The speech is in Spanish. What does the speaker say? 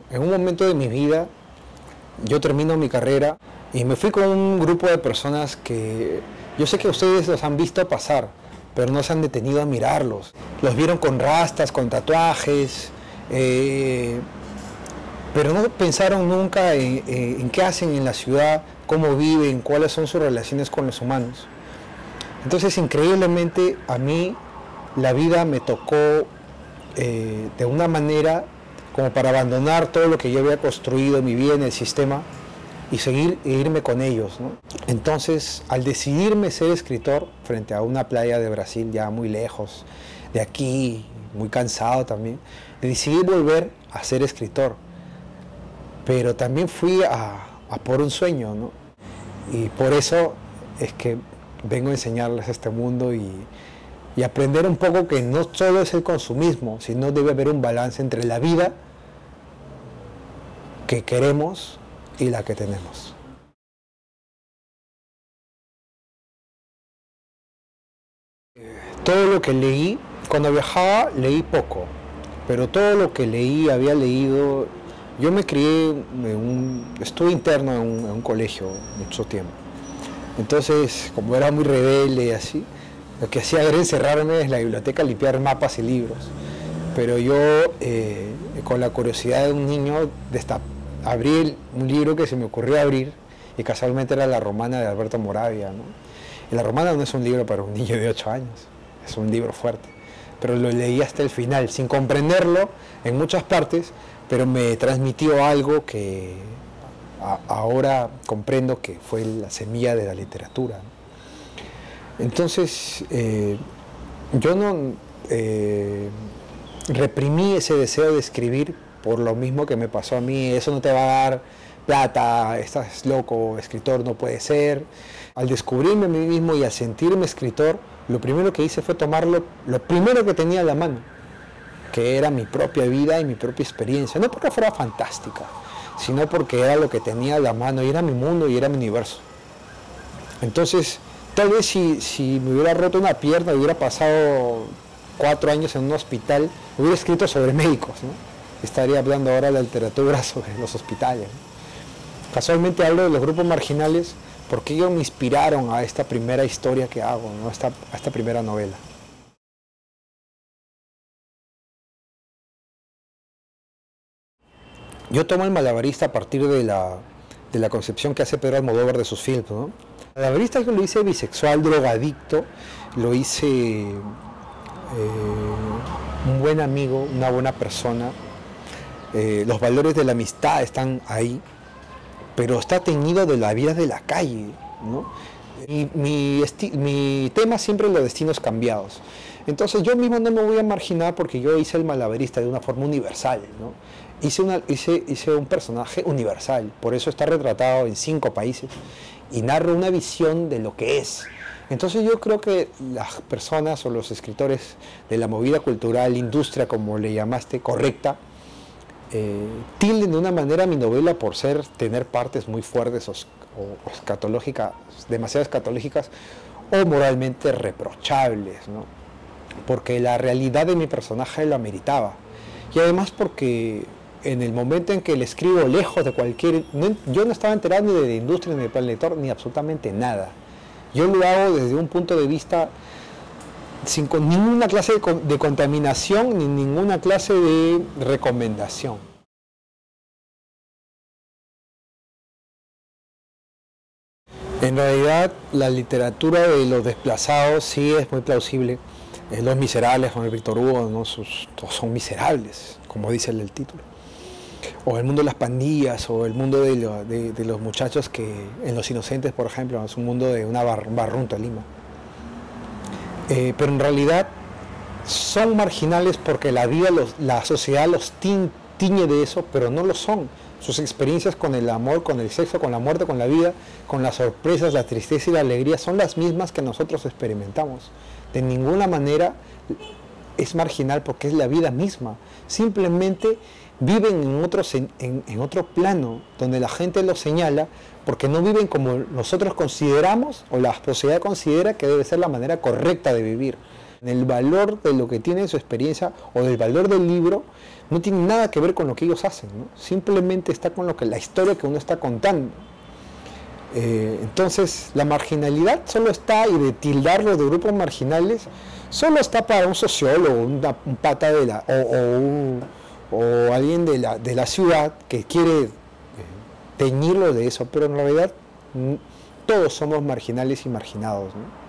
En un momento de mi vida, yo termino mi carrera y me fui con un grupo de personas que yo sé que ustedes los han visto pasar, pero no se han detenido a mirarlos. Los vieron con rastas, con tatuajes, pero no pensaron nunca en qué hacen en la ciudad, cómo viven, cuáles son sus relaciones con los humanos. Entonces, increíblemente, a mí la vida me tocó de una manera como para abandonar todo lo que yo había construido en mi vida en el sistema y seguir e irme con ellos, ¿no? Entonces, al decidirme ser escritor frente a una playa de Brasil ya muy lejos de aquí, muy cansado también, decidí volver a ser escritor. Pero también fui a por un sueño, ¿no? Y por eso es que vengo a enseñarles este mundo y aprender un poco que no solo es el consumismo, sino debe haber un balance entre la vida que queremos y la que tenemos. Todo lo que leí, cuando viajaba leí poco, pero todo lo que leí, había leído, yo me crié, estuve interno en un colegio mucho tiempo. Entonces, como era muy rebelde y así, lo que hacía era encerrarme en la biblioteca, limpiar mapas y libros. Pero yo, con la curiosidad de un niño, abrí un libro que se me ocurrió abrir, y casualmente era La Romana de Alberto Moravia, ¿no? Y La Romana no es un libro para un niño de 8 años, es un libro fuerte. Pero lo leí hasta el final, sin comprenderlo en muchas partes, pero me transmitió algo que ahora comprendo que fue la semilla de la literatura, ¿no? Entonces, yo no reprimí ese deseo de escribir por lo mismo que me pasó a mí. Eso no te va a dar plata, estás loco, escritor no puede ser. Al descubrirme a mí mismo y al sentirme escritor, lo primero que hice fue tomar lo primero que tenía a la mano, que era mi propia vida y mi propia experiencia, no porque fuera fantástica, sino porque era lo que tenía a la mano y era mi mundo y era mi universo. Entonces, tal vez si me hubiera roto una pierna, hubiera pasado 4 años en un hospital, hubiera escrito sobre médicos, ¿no? Estaría hablando ahora de la literatura sobre los hospitales, ¿no? Casualmente hablo de los grupos marginales porque ellos me inspiraron a esta primera historia que hago, ¿no? a esta primera novela. Yo tomo el malabarista a partir de la concepción que hace Pedro Almodóvar de sus films, ¿no? El malabarista yo lo hice bisexual, drogadicto, lo hice un buen amigo, una buena persona. Los valores de la amistad están ahí, pero está teñido de la vida de la calle, ¿no? Y mi tema siempre es los destinos cambiados. Entonces yo mismo no me voy a marginar porque yo hice el malabarista de una forma universal, ¿no? Hice un personaje universal, por eso está retratado en 5 países y narra una visión de lo que es. Entonces yo creo que las personas o los escritores de la movida cultural, industria como le llamaste, correcta, tilden de una manera mi novela por tener partes muy fuertes o escatológicas, demasiado escatológicas o moralmente reprochables, ¿no? Porque la realidad de mi personaje lo ameritaba. Y además porque en el momento en que le escribo lejos de cualquier... yo no estaba enterado ni de la industria, ni del plan lector, ni absolutamente nada. Yo lo hago desde un punto de vista sin ninguna clase de contaminación ni ninguna clase de recomendación. En realidad, la literatura de los desplazados sí es muy plausible. Los Miserables, con el Víctor Hugo, ¿no? Todos son miserables, como dice el título. O el mundo de las pandillas, o el mundo de los muchachos que, en Los Inocentes, por ejemplo, es un mundo de un barrunto, Lima. Pero en realidad son marginales porque la vida, la sociedad los tiñe de eso, pero no lo son. Sus experiencias con el amor, con el sexo, con la muerte, con la vida, con las sorpresas, la tristeza y la alegría son las mismas que nosotros experimentamos. De ninguna manera es marginal porque es la vida misma. Simplemente viven en otro plano donde la gente los señala porque no viven como nosotros consideramos o la sociedad considera que debe ser la manera correcta de vivir. El valor de lo que tiene su experiencia o del valor del libro no tiene nada que ver con lo que ellos hacen, ¿no? Simplemente está con la historia que uno está contando. Entonces la marginalidad solo está, y de tildarlo de grupos marginales, solo está para un sociólogo, un pata o alguien de la ciudad que quiere teñirlo de eso, pero en realidad todos somos marginales y marginados, ¿no?